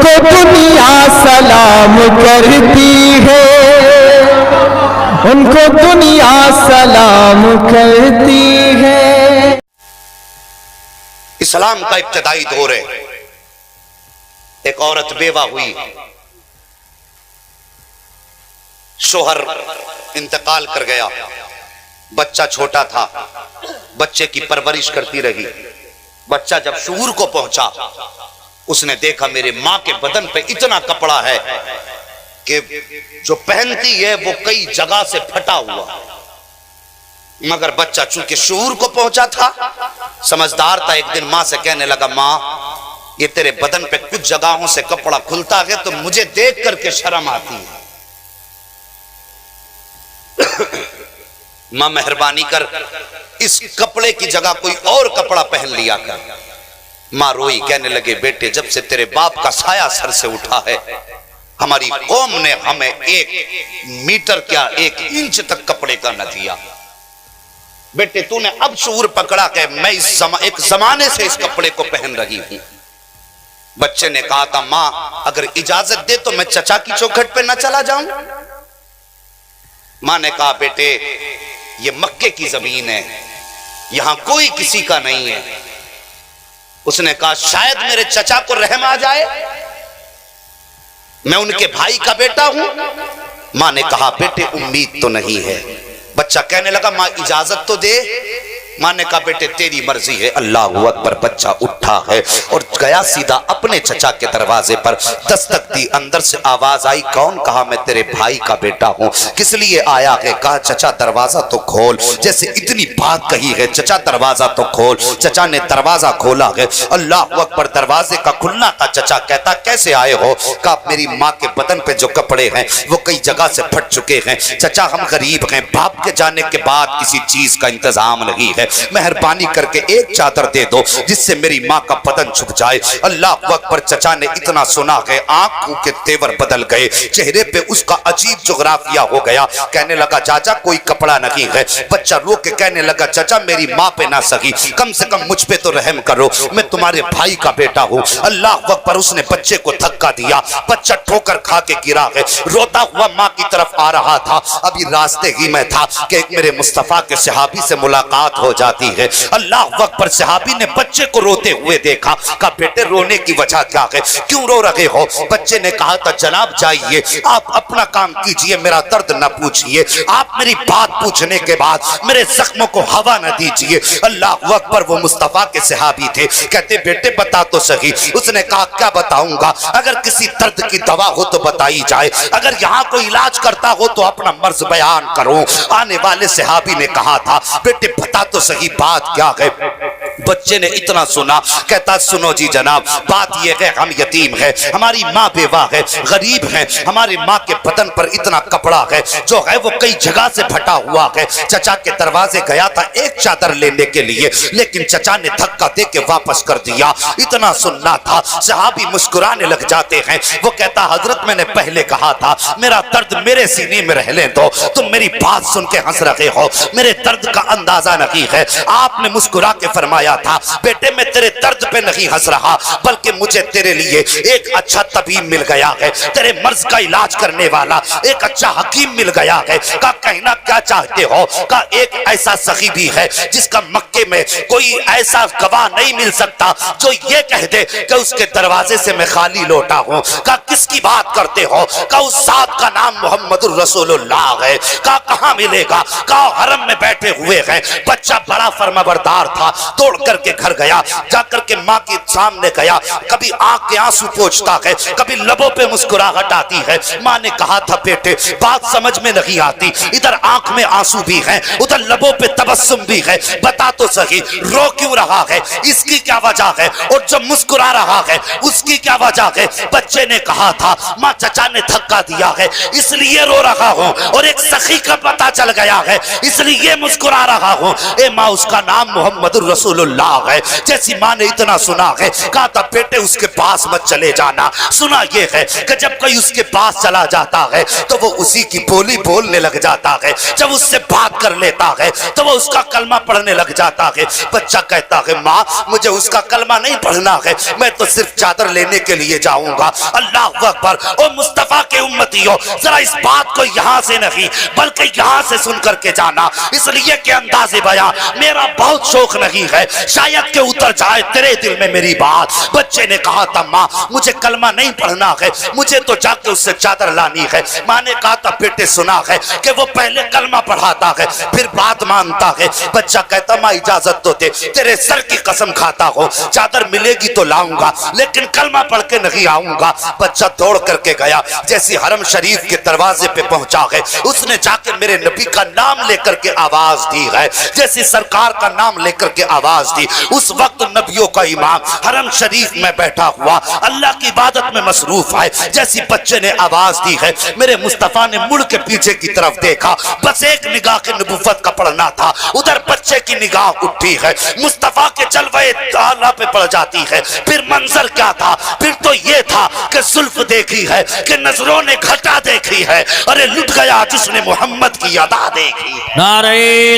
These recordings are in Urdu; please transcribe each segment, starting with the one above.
کو دنیا سلام کرتی ہے، ان کو دنیا سلام کرتی ہے۔ اسلام کا ابتدائی دور ہے، ایک عورت بیوہ ہوئی، شوہر انتقال کر گیا، بچہ چھوٹا تھا، بچے کی پرورش کرتی رہی۔ بچہ جب شعور کو پہنچا، اس نے دیکھا میرے ماں کے بدن پہ اتنا کپڑا ہے کہ جو پہنتی ہے وہ کئی جگہ سے پھٹا ہوا، مگر بچہ چونکہ شعور کو پہنچا تھا، سمجھدار تھا، ایک دن ماں سے کہنے لگا ماں یہ تیرے بدن پہ کچھ جگہوں سے کپڑا کھلتا ہے تو مجھے دیکھ کر کے شرم آتی ہے، ماں مہربانی کر اس کپڑے کی جگہ کوئی اور کپڑا پہن لیا کر۔ ماں روئی، کہنے لگے بیٹے جب سے تیرے باپ کا سایہ سر سے اٹھا ہے ہماری قوم نے ہمیں 1 میٹر کیا 1 انچ تک کپڑے کا نہ دیا، بیٹے تو نے اب شعور پکڑا کہ میں ایک زمانے سے اس کپڑے کو پہن رہی ہوں۔ بچے نے کہا تھا ماں اگر اجازت دے تو میں چچا کی چوکھٹ پہ نہ چلا جاؤں۔ ماں نے کہا بیٹے یہ مکے کی زمین ہے، یہاں کوئی کسی کا نہیں ہے۔ اس نے کہا شاید میرے چچا کو رحم آ جائے، میں ان کے بھائی کا بیٹا ہوں۔ ماں نے کہا بیٹے امید تو نہیں ہے۔ بچہ کہنے لگا ماں اجازت تو دے۔ ماں نے کہا بیٹے تیری مرضی ہے۔ اللہ اکبر، بچہ اٹھا ہے اور گیا سیدھا اپنے چچا کے دروازے پر، دستک دی، اندر سے آواز آئی کون؟ کہا میں تیرے بھائی کا بیٹا ہوں۔ کس لیے آیا ہے؟ کہا چچا دروازہ تو کھول۔ جیسے اتنی بات کہی ہے چچا دروازہ تو کھول۔ چچا نے دروازہ کھولا ہے، اللہ اکبر، دروازے کا کھلنا تھا۔ چچا کہتا کیسے آئے ہو؟ کہا میری ماں کے بدن پہ جو کپڑے ہیں وہ کئی جگہ سے پھٹ چکے ہیں چچا، ہم غریب ہیں، باپ کے جانے کے بعد کسی چیز کا انتظام نہیں ہے، مہربانی کر کے ایک چادر دے دو جس سے میری ماں کا بدن چھپ جائے۔ اللہ اکبر، چچا نے اتنا سنا کہ آنکھوں کے تیور بدل گئے، چہرے پہ اس کا عجیب جغرافیہ ہو گیا۔ کہنے لگا چاچا کوئی کپڑا نہیں ہے۔ بچہ رو کے کہنے لگا چچا میری ماں پہ نہ سگی، کم سے کم مجھ پہ تو رحم کرو، میں تمہارے بھائی کا بیٹا ہوں۔ اللہ اکبر، اس نے بچے کو دھکا دیا، بچہ ٹھوکر کھا کے گرا ہے، روتا ہوا ماں کی طرف آ رہا تھا۔ ابھی راستے ہی میں تھا کہ ایک میرے مصطفیٰ کے صحابی سے ملاقات ہو جاتی ہے۔ اللہ اکبر، صحابی نے بچے کو روتے ہوئے دیکھا، کہا بیٹے رونے کی وجہ کیا ہے، کیوں رو رہے ہو؟ بچے نے کہا تھا جناب جائیے، آپ اپنا کام کیجئے، میرا درد نہ پوچھئے، آپ میری بات پوچھنے کے بعد میرے زخموں کو ہوا نہ دیجئے۔ اللہ اکبر، وہ مصطفیٰ کے صحابی تھے، کہتے بیٹے بتا تو صحیح۔ اس نے کہا کیا بتاؤں گا، اگر کسی درد کی دوا ہو تو بتائی جائے، اگر یہاں کوئی علاج کرتا ہو تو اپنا مرض بیان کرو۔ آنے والے صحابی نے کہا تھا بیٹے بتا تو صحیح بات کیا ہے؟ بچے نے اتنا سنا، کہتا سنو جی جناب، بات یہ ہے ہم یتیم ہیں، ہماری ماں بیوہ ہے، غریب ہیں، ہماری ماں کے بدن پر اتنا کپڑا ہے جو ہے وہ کئی جگہ سے پھٹا ہوا ہے۔ چچا کے دروازے گیا تھا ایک چادر لینے کے لیے، لیکن چچا نے دھکا دے کے واپس کر دیا۔ اتنا سننا تھا، صحابی مسکرانے لگ جاتے ہیں۔ وہ کہتا حضرت میں نے پہلے کہا تھا میرا درد میرے سینے میں رہنے دو، تم میری بات سن کے ہنس رہے ہو، میرے درد کا اندازہ نہیں ہے۔ آپ نے مسکرا کے فرمایا تھا بیٹے میں تیرے درد پہ نہیں ہنس رہا، بلکہ مجھے تیرے لیے ایک اچھا طبیب مل گیا ہے، تیرے مرض کا علاج کرنے والا ایک اچھا حکیم مل گیا ہے۔ کہا کہنا کیا چاہتے ہو؟ کہا ایک ایسا سخی بھی ہے جس کا مکے میں کوئی ایسا گواہ نہیں مل سکتا جو یہ کہہ دے کہ اس کے دروازے سے میں خالی لوٹا ہوں۔ کہا کس کی بات کرتے ہو؟ کہا اس ذات کا نام محمد الرسول اللہ ہے۔ کہا کہاں ملے گا؟ کہا حرم میں بیٹھے ہوئے ہیں۔ بچہ بڑا فرمانبردار تھا، دوڑ کر کے گھر گیا، جا کر کے ماں کے سامنے گیا، کبھی آنکھ کے آنسو پوچھتا ہے، کبھی لبوں پہ مسکراہٹ آتی ہے۔ ماں نے کہا تھا بیٹے بات سمجھ میں نہیں آتی، ادھر آنکھ میں آنسو بھی ہیں، ادھر لبوں پہ تبسم بھی ہے، بتا تو صحیح رو کیوں رہا ہے، اس کی کیا وجہ ہے، اور جب مسکرا رہا ہے اس کی کیا وجہ ہے؟ بچے نے کہا تھا ماں چچا نے دھکا دیا ہے اس لیے رو رہا ہوں، اور ایک سخی کا پتہ چل گیا ہے اس لیے مسکرا رہا ہوں۔ اے ماں اس کا نام محمد الرسول اللہ ہے. جیسی ماں نے اتنا سنا ہے کہا تھا بیٹے اس کے پاس مت چلے جانا. سنا یہ ہے کہ جب کوئی اس کے پاس چلا جاتا ہے تو وہ اسی کی بولی بولنے لگ جاتا ہے. جب اس سے بات کر لیتا ہے تو وہ اس کا کلمہ پڑھنے لگ جاتا ہے. بچہ کہتا ہے ماں مجھے اس کا کلمہ نہیں پڑھنا ہے, میں تو صرف چادر لینے کے لیے جاؤں گا. اللہ اکبر. او مصطفیٰ کے امتیوں, ذرا اس بات کو یہاں سے نہیں بلکہ یہاں سے سن کر کے جانا, اس لیے کہ انداز بیان میرا بہت شوق نہیں ہے, شاید کہ اتر جائے تیرے دل میں میری بات. بچے نے کہا تھا ماں مجھے کلمہ نہیں پڑھنا ہے, مجھے تو جا کے اس سے چادر لانی ہے. ماں نے کہا تھا بیٹے سنا ہے کہ وہ پہلے کلمہ پڑھاتا ہے پھر بات مانتا ہے. بچہ کہتا ماں اجازت تو دے, تیرے سر کی قسم کھاتا ہو چادر ملے گی تو لاؤں گا لیکن کلمہ پڑھ کے نہیں آؤں گا. بچہ دوڑ کر کے گیا, جیسی حرم شریف کے دروازے پہ پہنچا ہے اس نے جا کے میرے نبی کا نام لے کر کے آواز دی ہے, جیسی سرکار کا نام لے کر کے آواز دی. اس وقت نبیوں کا امام حرم شریف میں بیٹھا ہوا اللہ کی عبادت میں مصروف ہے. جیسی بچے نے آواز دی ہے میرے مصطفیٰ نے مڑ کے پیچھے کی طرف دیکھا, بس ایک نگاہ کے نبوت کا پڑھنا تھا. ادھر بچے کی نگاہ اٹھی ہے, مصطفیٰ کے جلوے تعالیٰ پہ پڑ جاتی ہے. پھر منظر کیا تھا, پھر تو یہ تھا کہ زلف دیکھی ہے, کہ نظروں نے گھٹا دیکھی ہے. ارے لٹ گیا جس نے محمد کی ادا دیکھی ہے. نعرہ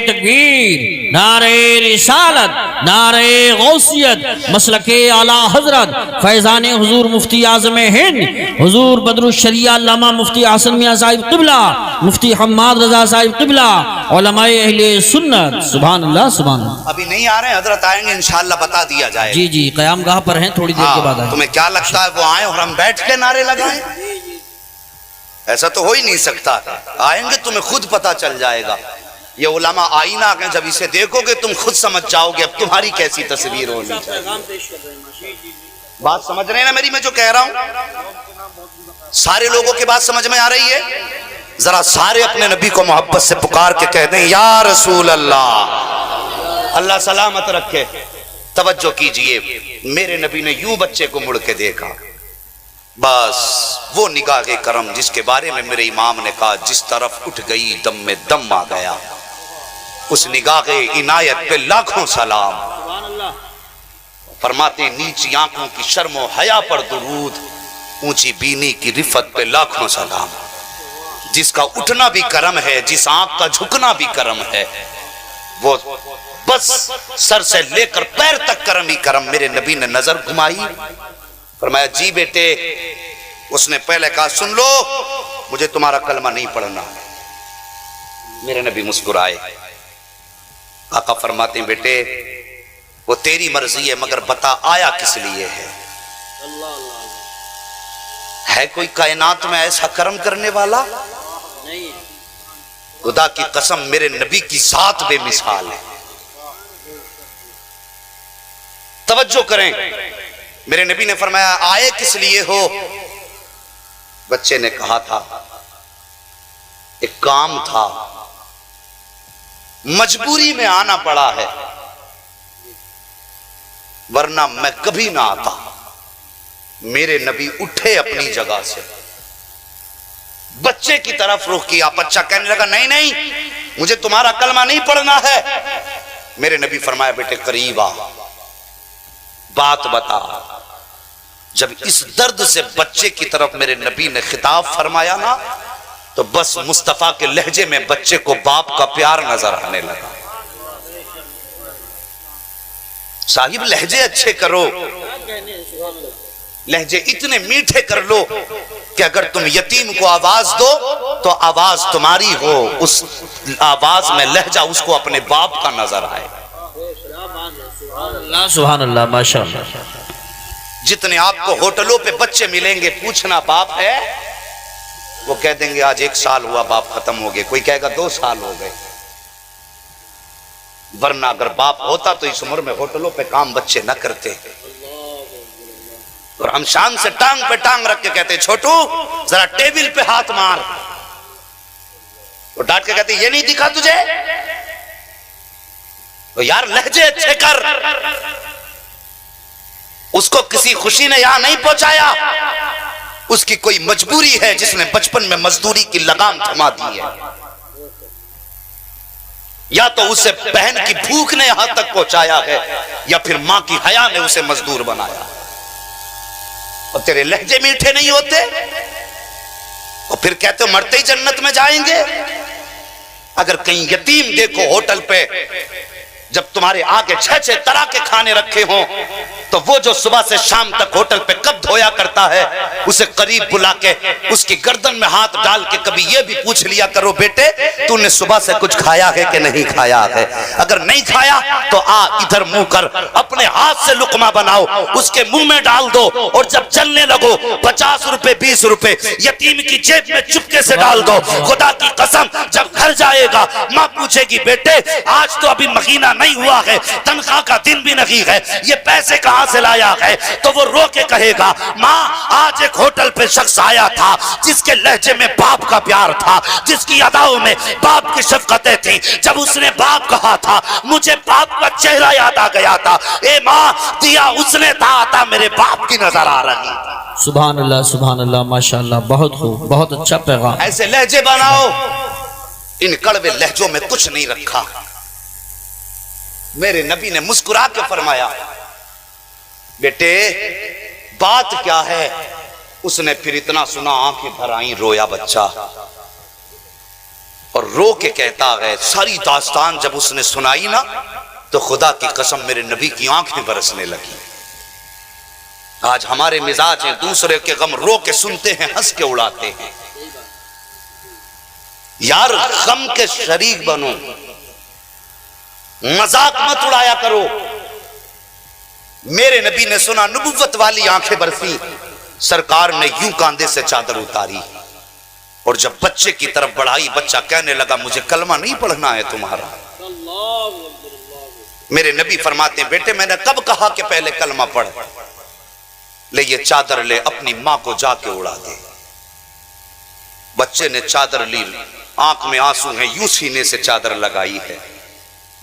تکبیر, نعرہ رسالت, نعرہ غوثیت, مسلک اعلیٰ حضرت فیضان حضور مفتی اعظم ہند حضور بدر الشریعہ علامہ مفتی حسن میاں صاحب قبلہ, مفتی حماد رضا صاحب قبلہ, علماء اہل سنت. سبحان اللہ سبحان اللہ. ابھی نہیں آ رہے ہیں, حضرت آئیں گے انشاءاللہ بتا دیا جائے. جی جی قیام گاہ پر ہیں, تھوڑی دیر کے بعد آئیں. تمہیں کیا لگتا ہے وہ آئیں اور ہم بیٹھ کے نعرے لگائیں؟ ایسا تو ہو ہی نہیں سکتا. آئیں گے تمہیں خود پتا چل جائے گا. یہ علماء آئینہ ہیں, جب اسے دیکھو گے تم خود سمجھ جاؤ گے اب تمہاری کیسی تصویر ہونی چاہیے. بات سمجھ رہے ہیں نا میری, میں جو کہہ رہا ہوں سارے لوگوں کی بات سمجھ میں آ رہی ہے؟ ذرا سارے اپنے نبی کو محبت سے پکار کے کہہ دیں یا رسول اللہ. اللہ سلامت رکھے. توجہ کیجئے, میرے نبی نے یوں بچے کو مڑ کے دیکھا, بس وہ نگاہ کرم جس کے بارے میں میرے امام نے کہا جس طرف اٹھ گئی دم میں دم آ گیا. اس نگاہ عنایت پہ لاکھوں سلام. فرماتے نیچی آنکھوں کی شرم و حیا پر درود, اونچی بینی کی رفت پہ لاکھوں سلام. جس کا اٹھنا بھی کرم ہے, جس آنکھ کا جھکنا بھی کرم ہے, وہ بس سر سے لے کر پیر تک کرم ہی کرم. میرے نبی نے نظر گھمائی, فرمایا جی بیٹے. اس نے پہلے کہا سن لو مجھے تمہارا کلمہ نہیں پڑھنا. میرے نبی مسکرائے. آقا فرماتے ہیں بیٹے وہ تیری مرضی ہے مگر بتا آیا کس لیے ہے کوئی کائنات میں ایسا کرم کرنے والا؟ خدا کی قسم میرے نبی کی ذات بے مثال ہے. توجہ کریں, میرے نبی نے فرمایا آئے کس لیے ہو؟ بچے نے کہا تھا ایک کام تھا, مجبوری میں آنا پڑا ہے, ورنہ میں کبھی نہ آتا. میرے نبی اٹھے اپنی جگہ سے, بچے کی طرف رخ کیا. بچہ کہنے لگا نہیں نہیں مجھے تمہارا کلمہ نہیں پڑھنا ہے. میرے نبی فرمایا بیٹے قریب آ, بات بتا. جب اس درد سے بچے کی طرف میرے نبی نے خطاب فرمایا نا تو بس مصطفیٰ کے لہجے میں بچے کو باپ کا پیار نظر آنے لگا. صاحب لہجے اچھے کرو, لہجے اتنے میٹھے کر لو کہ اگر تم یتیم کو آواز دو تو آواز تمہاری ہو, اس آواز میں لہجہ اس کو اپنے باپ کا نظر آئے. سبحان اللہ ماشاءاللہ. جتنے آپ کو ہوٹلوں پہ بچے ملیں گے پوچھنا باپ ہے, وہ کہہ دیں گے آج 1 سال ہوا باپ ختم ہو گئے. کوئی کہے گا 2 سال ہو گئے. ورنہ اگر باپ ہوتا تو اس عمر میں ہوٹلوں پہ کام بچے نہ کرتے. اور ہم شان سے ٹانگ پہ ٹانگ رکھ کے کہتے چھوٹو ذرا ٹیبل پہ ہاتھ مار, وہ ڈانٹ کے کہتے یہ نہیں دکھا تجھے؟ تو یار لہجے اچھے کر. اس کو کسی خوشی نے یہاں نہیں پہنچایا, اس کی کوئی مجبوری ہے جس نے بچپن میں مزدوری کی لگام تھما دی ہے. یا تو اسے بہن کی بھوک نے یہاں تک پہنچایا ہے یا پھر ماں کی حیا نے اسے مزدور بنایا. اور تیرے لہجے میٹھے نہیں ہوتے اور پھر کہتے ہو مرتے ہی جنت میں جائیں گے. اگر کہیں یتیم دیکھو ہوٹل پہ جب تمہارے آگے 6 طرح کے کھانے رکھے ہوں تو وہ جو صبح سے شام تک ہوٹل پہ کب دھویا کرتا ہے اسے قریب بلا کے اس کی گردن میں ہاتھ ڈال کے کبھی یہ بھی پوچھ لیا کرو بیٹے تو نے صبح سے کچھ کھایا ہے کہ نہیں کھایا ہے. اگر نہیں کھایا تو آ ادھر منہ کر اپنے ہاتھ سے لقمہ بناؤ اس کے منہ میں ڈال دو اور جب چلنے لگو 50 روپے 20 روپے یتیم کی جیب میں چپکے سے ڈال دو. خدا کی قسم جب گھر جائے گا ماں پوچھے گی بیٹے آج تو ابھی مہینہ نہیں ہوا ہے تنخواہ کا دن بھی نہیں ہے یہ پیسے کہاں سے لایا ہے تو وہ رو کے کہے گا ماں آج ایک ہوٹل پہ شخص آیا تھا جس کے لہجے میں باپ کا پیار تھا جس کی اداؤں میں باپ کی شفقتیں تھیں. جب اس نے باپ کہا تھا مجھے باپ کا چہرہ یاد آ گیا تھا. اے ماں دیا اس نے تھا میرے باپ کی نظر آ رہی. سبحان اللہ ماشاءاللہ بہت خوب بہت اچھا پیغام. ایسے لہجے بناؤ. ان کڑوے لہجوں میں کچھ نہیں رکھا. میرے نبی نے مسکرا کے فرمایا بیٹے بات کیا ہے. اس نے پھر اتنا سنا آنکھیں بھر آئیں رویا بچہ اور رو کے کہتا ہے ساری داستان جب اس نے سنائی نا تو خدا کی قسم میرے نبی کی آنکھیں برسنے لگی. آج ہمارے مزاج ہیں دوسرے کے غم رو کے سنتے ہیں ہنس کے اڑاتے ہیں. یار غم کے شریک بنو مذاق مت اڑایا کرو. میرے نبی نے سنا نبوت والی آنکھیں برسی سرکار نے یوں کاندھے سے چادر اتاری اور جب بچے کی طرف بڑھائی بچہ کہنے لگا مجھے کلمہ نہیں پڑھنا ہے تمہارا. میرے نبی فرماتے ہیں بیٹے میں نے کب کہا کہ پہلے کلمہ پڑھ لے یہ چادر لے اپنی ماں کو جا کے اڑا دے. بچے نے چادر لی آنکھ میں آنسو ہیں یوں سینے سے چادر لگائی ہے.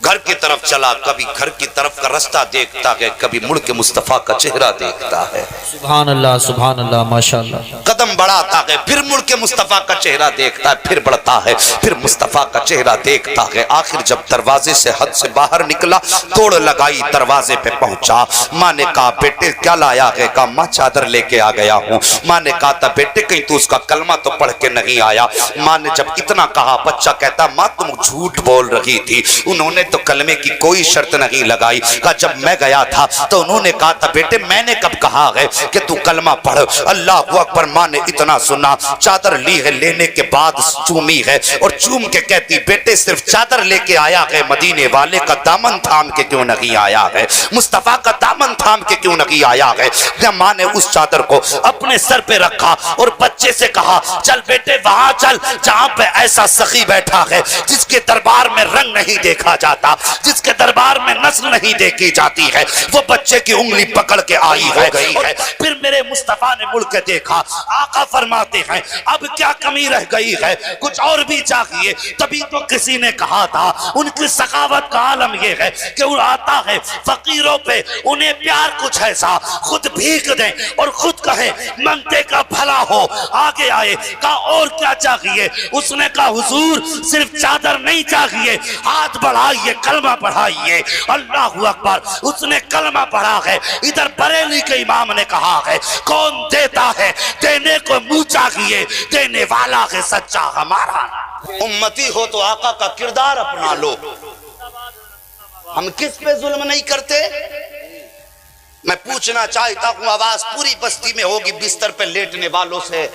گھر کی طرف چلا کبھی گھر کی طرف کا رستہ دیکھتا ہے کبھی مڑ کے مصطفیٰ کا چہرہ دیکھتا ہے. سبحان اللہ ماشاءاللہ. قدم بڑھاتا ہے پھر مڑ کے مصطفیٰ کا چہرہ دیکھتا ہے پھر بڑھتا ہے پھر مصطفیٰ کا چہرہ دیکھتا ہے. آخر جب دروازے سے حد سے باہر نکلا توڑ لگائی دروازے پہ پہنچا. ماں نے کہا بیٹے کیا لایا ہے؟ کہا ماں چادر لے کے آ گیا ہوں. ماں نے کہا تھا بیٹے کہیں تو اس کا کلمہ تو پڑھ کے نہیں آیا. ماں نے جب اتنا کہا بچہ کہتا ماں تم جھوٹ بول رہی تھی انہوں نے تو کلمے کی کوئی شرط نہیں لگائی. کہا جب میں گیا تھا تو انہوں نے کہا تھا بیٹے میں نے کب کہا ہے کہ تو کلمہ پڑھ. اللہ اکبر. ماں نے اتنا سنا چادر لی ہے لینے کے بعد چومی ہے اور چوم کے کہتی بیٹے صرف چادر لے کے آیا ہے مدینے والے کا دامن تھام کے کیوں نہیں آیا ہے مصطفیٰ کا دامن تھام کے کیوں نہیں آیا ہے. ماں نے اس چادر کو اپنے سر پہ رکھا اور بچے سے کہا چل بیٹے وہاں چل جہاں پہ ایسا سخی بیٹھا ہے جس کے دربار میں رنگ نہیں دیکھا جاتا جس کے دربار میں نسل نہیں دیکھی جاتی ہے. وہ بچے کی انگلی پکڑ کے آئی ہے. پھر میرے مصطفیٰ نے مڑ کے دیکھا. آقا فرماتے ہیں اب کیا کمی رہ گئی ہے کچھ اور بھی چاہیے. تبھی تو کسی نے کہا تھا ان کی سخاوت کا عالم یہ ہے کہ اڑاتا ہے فقیروں پہ انہیں پیار کچھ ایسا خود بھیک دیں اور خود کہیں منگتے کا بھلا ہو. آگے آئے کہا اور کیا چاہیے. اس نے کہا حضور صرف چادر نہیں چاہیے ہاتھ بڑھائیے کلمہ پڑھائیے. اللہ اکبر. اس نے کلمہ پڑھا ہے. ادھر بریلی کے امام نے کہا ہے کون دیتا ہے دینے کو منہ چاہیے دینے والا ہے سچا ہمارا. امتی ہو تو آقا کا کردار اپنا لو. ہم کس پہ ظلم نہیں کرتے. میں پوچھنا چاہتا ہوں آواز پوری بستی میں ہوگی بستر پہ لیٹنے والوں سے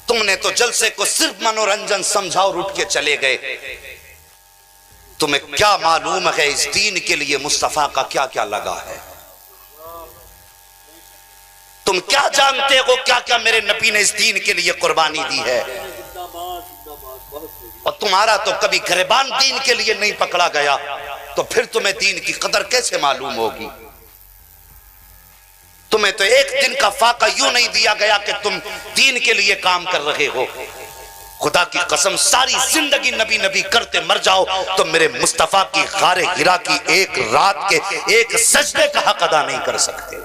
تم نے تو جلسے کو صرف منورنجن سمجھا اور اٹھ کے چلے گئے. تمہیں کیا معلوم ہے اس دین کے لیے مصطفیٰ کا کیا کیا لگا ہے. تم کیا جانتے ہو کیا کیا میرے نبی نے اس دین کے لیے قربانی دی ہے. اور تمہارا تو کبھی گریبان دین کے لیے نہیں پکڑا گیا تو پھر تمہیں دین کی قدر کیسے معلوم ہوگی. تمہیں تو ایک دن کا فاقہ یوں نہیں دیا گیا کہ تم دین کے لیے کام کر رہے ہو. خدا کی قسم ساری زندگی نبی نبی کرتے مر جاؤ تو میرے مصطفیٰ کی غار حرا کی ایک رات کے ایک سجدے کا حق ادا نہیں کر سکتے.